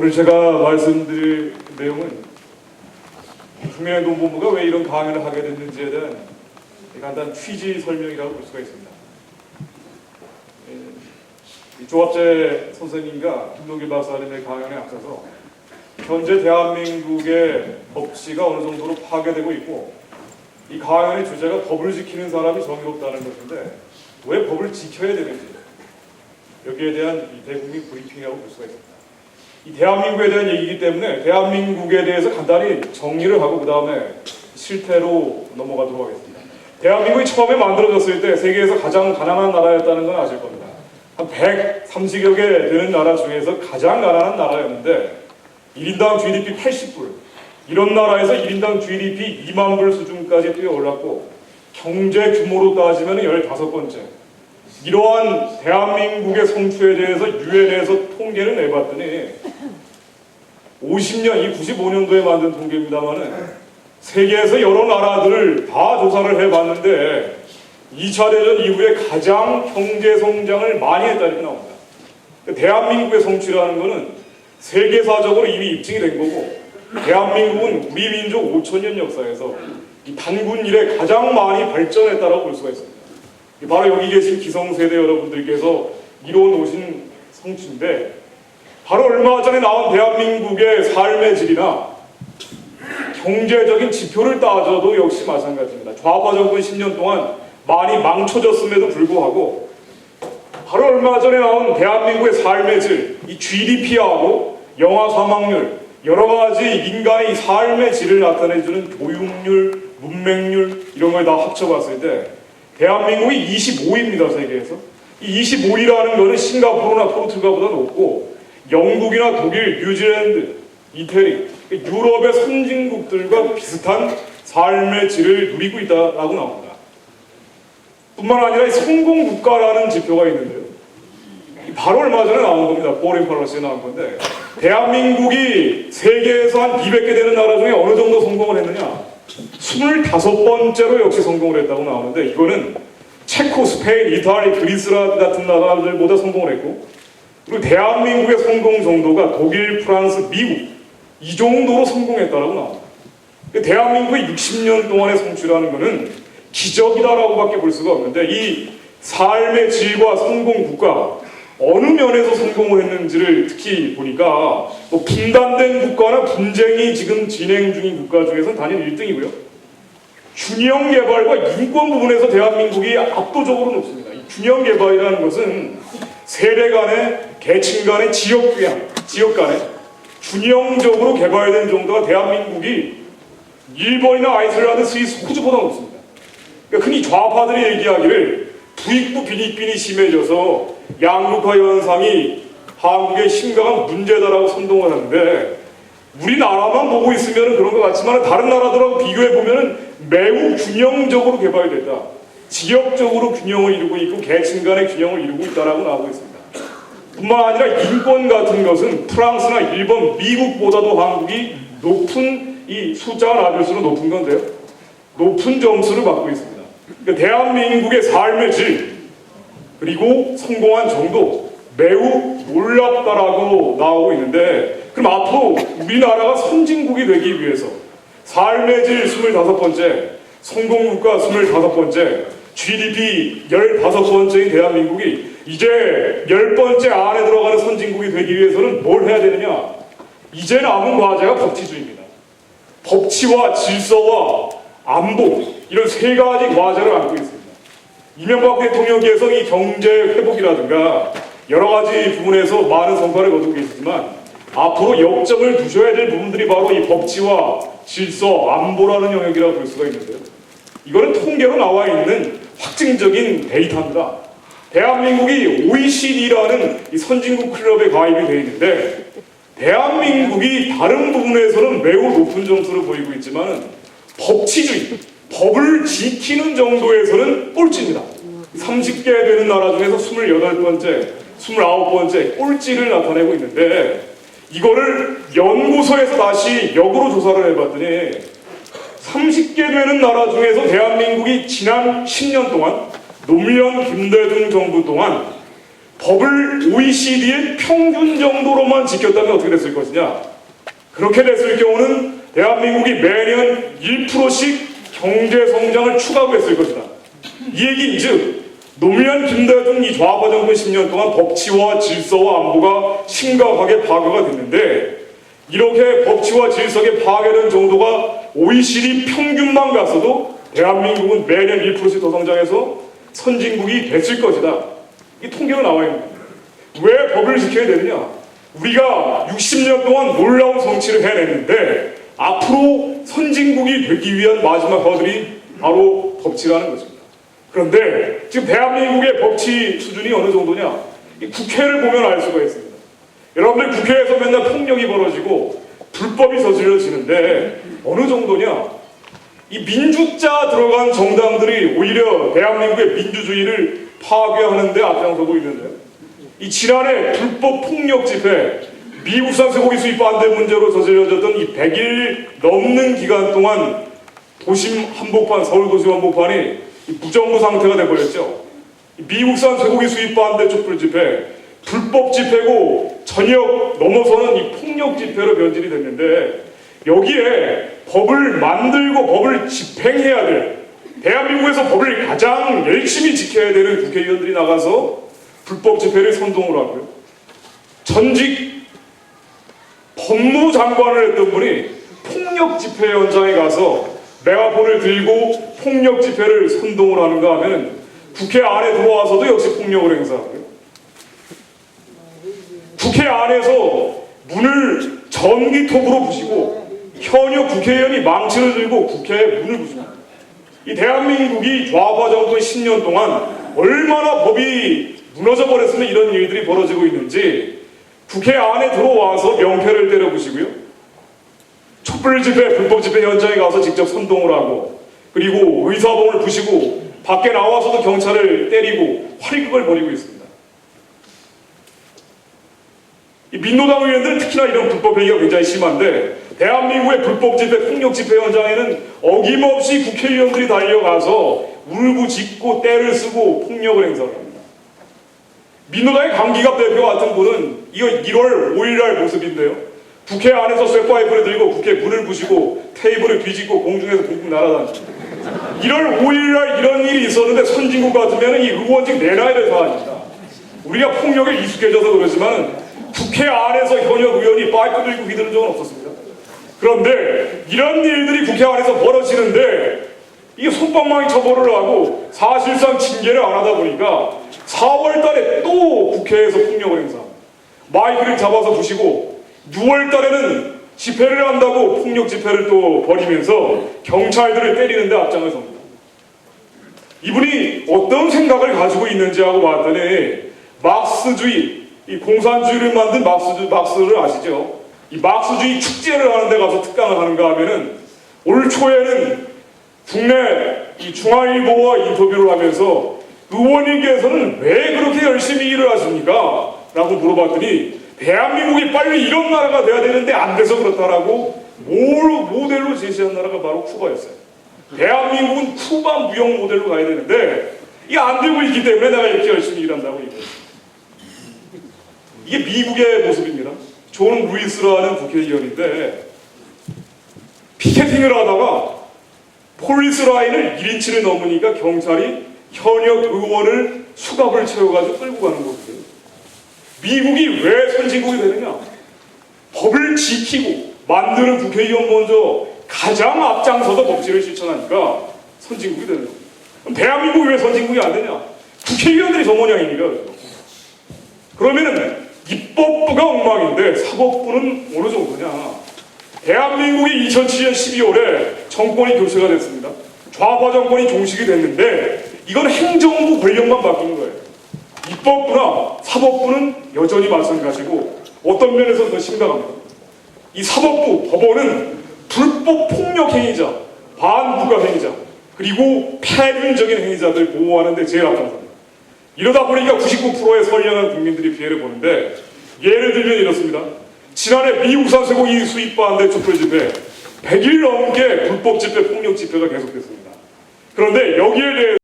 오늘 제가 말씀드릴 내용은 국민행동본부가 왜 이런 강연을 하게 됐는지에 대한 간단한 취지 설명이라고 볼 수가 있습니다. 조합재 선생님과 김동길 박사님의 강연에 앞서서 현재 대한민국의 법치가 어느 정도로 파괴되고 있고, 이 강연의 주제가 법을 지키는 사람이 정의롭다는 것인데 왜 법을 지켜야 되는지, 여기에 대한 이 대국민 브리핑이라고 볼 수가 있습니다. 이 대한민국에 대한 얘기이기 때문에 대한민국에 대해서 간단히 정리를 하고 그 다음에 실태로 넘어가도록 하겠습니다. 대한민국이 처음에 만들어졌을 때 세계에서 가장 가난한 나라였다는 건 아실 겁니다. 한 130여 개 되는 나라 중에서 가장 가난한 나라였는데 1인당 GDP 80불, 이런 나라에서 1인당 GDP 2만 불 수준까지 뛰어올랐고 경제 규모로 따지면 15번째. 이러한 대한민국의 성취에 대해서 유엔에서 통계를 내봤더니 50년, 이 95년도에 만든 통계입니다만은 세계에서 여러 나라들을 다 조사를 해봤는데 2차 대전 이후에 가장 경제 성장을 많이 했다는 게 나옵니다. 대한민국의 성취라는 것은 세계사적으로 이미 입증이 된 거고, 대한민국은 우리 민족 5천년 역사에서 이 단군 이래 가장 많이 발전했다고 볼 수가 있습니다. 바로 여기 계신 기성세대 여러분들께서 이뤄놓으신 성취인데, 바로 얼마 전에 나온 대한민국의 삶의 질이나 경제적인 지표를 따져도 역시 마찬가지입니다. 좌파 정권 10년 동안 많이 망쳐졌음에도 불구하고 바로 얼마 전에 나온 대한민국의 삶의 질, 이 GDP하고 영아 사망률, 여러 가지 인간의 삶의 질을 나타내주는 교육률, 문맹률 이런 걸 다 합쳐봤을 때 대한민국이 25위입니다. 세계에서. 이 25위라는 것은 싱가포르나 포르투갈보다 높고 영국이나 독일, 뉴질랜드, 이태리, 유럽의 선진국들과 비슷한 삶의 질을 누리고 있다라고 나옵니다. 뿐만 아니라 성공국가라는 지표가 있는데요. 바로 얼마 전에 나온 겁니다. 포레인 팔러시에 나온 건데, 대한민국이 세계에서 한 200개 되는 나라 중에 어느 정도 성공을 했느냐? 25번째로 역시 성공을 했다고 나오는데, 이거는 체코, 스페인, 이탈리, 그리스 같은 나라들보다 성공을 했고, 그리고 대한민국의 성공 정도가 독일, 프랑스, 미국 이 정도로 성공했다고 나옵니다. 대한민국의 60년 동안의 성취라는 것은 기적이다라고 밖에 볼 수가 없는데, 이 삶의 질과 성공 국가 어느 면에서 성공을 했는지를 특히 보니까 분단된 국가나 분쟁이 지금 진행 중인 국가 중에서는 단연 1등이고요. 균형 개발과 인권 부분에서 대한민국이 압도적으로 높습니다. 이 균형 개발이라는 것은 세대 간의, 계층 간의, 지역 간의 균형적으로 개발된 정도가 대한민국이 일본이나 아이슬란드, 스위스, 호주보다 높습니다. 그러니까 흔히 좌파들이 얘기하기를 부익부 빈익빈이 심해져서 양극화 현상이 한국의 심각한 문제다라고 선동을 하는데, 우리나라만 보고 있으면 그런 것 같지만 다른 나라들하고 비교해보면 매우 균형적으로 개발됐다. 지역적으로 균형을 이루고 있고 계층 간의 균형을 이루고 있다라고 나오고 있습니다. 뿐만 아니라 인권 같은 것은 프랑스나 일본, 미국보다도 한국이 높은, 이 숫자가 낮을수록 높은 건데요, 높은 점수를 받고 있습니다. 그러니까 대한민국의 삶의 질 그리고 성공한 정도 매우 놀랍다라고 나오고 있는데, 그럼 앞으로 우리나라가 선진국이 되기 위해서 삶의 질 25번째, 성공국가 25번째, GDP 15번째인 대한민국이 이제 10번째 안에 들어가는 선진국이 되기 위해서는 뭘 해야 되느냐? 이제 남은 과제가 법치주의입니다. 법치와 질서와 안보, 이런 세 가지 과제를 안고 있습니다. 이명박 대통령께서 이 경제 회복이라든가 여러 가지 부분에서 많은 성과를 거두고 계시지만 앞으로 역점을 두셔야 될 부분들이 바로 이 법치와 질서, 안보라는 영역이라고 볼 수가 있는데요. 이거는 통계로 나와 있는 확증적인 데이터입니다. 대한민국이 OECD라는 이 선진국 클럽에 가입이 되어 있는데, 대한민국이 다른 부분에서는 매우 높은 점수를 보이고 있지만 법치주의, 법을 지키는 정도에서는 꼴찌입니다. 30개 되는 나라 중에서 28번째, 29번째 꼴찌를 나타내고 있는데, 이거를 연구소에서 다시 역으로 조사를 해봤더니 30개 되는 나라 중에서 대한민국이 지난 10년 동안 노무현 김대중 정부 동안 법을 OECD의 평균 정도로만 지켰다면 어떻게 됐을 것이냐? 그렇게 됐을 경우는 대한민국이 매년 1%씩 경제 성장을 추가했을 것이다. 이 얘기인즉 노무현 김대중 이 좌파 정권 10년 동안 법치와 질서와 안보가 심각하게 파괴가 됐는데, 이렇게 법치와 질서가 파괴된 정도가 OECD 평균만 갔어도 대한민국은 매년 1%씩 더 성장해서 선진국이 됐을 것이다. 이 통계가 나와 있는 거예요. 왜 법을 지켜야 되느냐? 우리가 60년 동안 놀라운 성취를 해냈는데 앞으로 선진국이 되기 위한 마지막 허들이 바로 법치라는 것입니다. 그런데 지금 대한민국의 법치 수준이 어느 정도냐? 이 국회를 보면 알 수가 있습니다. 여러분들 국회에서 맨날 폭력이 벌어지고 불법이 저질러지는데 어느 정도냐? 이 민주자 들어간 정당들이 오히려 대한민국의 민주주의를 파괴하는 데 앞장서고 있는데요. 이 지난해 불법 폭력 집회, 미국산 쇠고기 수입 반대 문제로 저질러졌던 이 100일 넘는 기간 동안 도심 한복판, 서울 도심 한복판이 무정부 상태가 돼버렸죠. 미국산 쇠고기 수입 반대 촛불 집회, 불법 집회고 전역 넘어서는 이 폭력 집회로 변질이 됐는데, 여기에 법을 만들고 법을 집행해야 될, 대한민국에서 법을 가장 열심히 지켜야 되는 국회의원들이 나가서 불법 집회를 선동을 하고요. 전직 법무부 장관을 했던 분이 폭력 집회 현장에 가서 메가폰을 들고 폭력 집회를 선동을 하는가 하면 국회 안에 들어와서도 역시 폭력을 행사하고요. 국회 안에서 문을 전기톱으로 부시고 현역 국회의원이 망치를 들고 국회 문을 부십니다. 이 대한민국이 좌파 정권 10년 동안 얼마나 법이 무너져 버렸으면 이런 일들이 벌어지고 있는지 국회 안에 들어와서 명패를 때려 부시고요. 촛불 집회, 불법 집회 현장에 가서 직접 선동을 하고, 그리고 의사봉을 부시고 밖에 나와서도 경찰을 때리고 활극을 벌이고 있습니다. 이 민노당 의원들은 특히나 이런 불법 행위가 굉장히 심한데, 대한민국의 불법 집회, 폭력 집회 현장에는 어김없이 국회의원들이 달려가서 울부짖고 때를 쓰고 폭력을 행사합니다. 민노당의 강기갑 대표 같은 분은 이거 1월 5일날 모습인데요. 국회 안에서 쇠파이프를 들고 국회 문을 부시고 테이블을 뒤집고 공중에서 붕붕 날아다닙니다. 1월 5일날 이런 일이 있었는데 선진국 같으면 이 의원직 내놔야 될 사안입니다. 우리가 폭력에 익숙해져서 그러지만 국회 안에서 현역 의원이 파이프 들고 휘두른 적은 없었습니다. 그런데 이런 일들이 국회 안에서 벌어지는데 이게 솜방망이 처벌을 하고 사실상 징계를 안 하다 보니까 4월 달에 또 국회에서 폭력을 행사합니다. 마이크를 잡아서 부시고 6월 달에는 집회를 한다고 폭력 집회를 또 벌이면서 경찰들을 때리는데 앞장을 섭니다. 이분이 어떤 생각을 가지고 있는지 하고 봤더니 막스주의, 이 공산주의를 만든 막스를 아시죠? 이 막스주의 축제를 하는 데 가서 특강을 하는가 하면은 올 초에는 국내 이 중앙일보와 인터뷰를 하면서 의원님께서는 왜 그렇게 열심히 일을 하십니까? 라고 물어봤더니 대한민국이 빨리 이런 나라가 돼야 되는데 안 돼서 그렇다라고 모델로 제시한 나라가 바로 쿠바였어요. 대한민국은 쿠바 무역 모델로 가야 되는데 이게 안 되고 있기 때문에 내가 이렇게 열심히 일한다고 이거예요. 이게 미국의 모습입니다. 존 루이스라는 국회의원인데 피켓팅을 하다가 폴리스 라인을 1인치를 넘으니까 경찰이 현역 의원을 수갑을 채워가지고 끌고 가는 거거든요. 미국이 왜 선진국이 되느냐? 법을 지키고 만드는 국회의원 먼저 가장 앞장서서 법치를 실천하니까 선진국이 되는 겁니다. 그럼 대한민국이 왜 선진국이 안 되냐? 국회의원들이 저 모양이니까. 그러면은 입법부가 엉망인데 사법부는 어느 정도냐? 대한민국이 2007년 12월에 정권이 교체가 됐습니다. 좌파 정권이 종식이 됐는데 이건 행정부 권력만 바뀌는 거예요. 입법부나 사법부는 여전히 마찬가지고 어떤 면에서 더 심각합니다. 이 사법부, 법원은 불법 폭력 행위자, 반국가 행위자, 그리고 폐륜적인 행위자들 보호하는 데 제일 앞장섭니다. 이러다 보니까 99%의 선량한 국민들이 피해를 보는데, 예를 들면 이렇습니다. 지난해 미국산 쇠고기 수입 반대 촛불 집회 100일 넘게 불법 집회, 폭력 집회가 계속됐습니다. 그런데 여기에 대해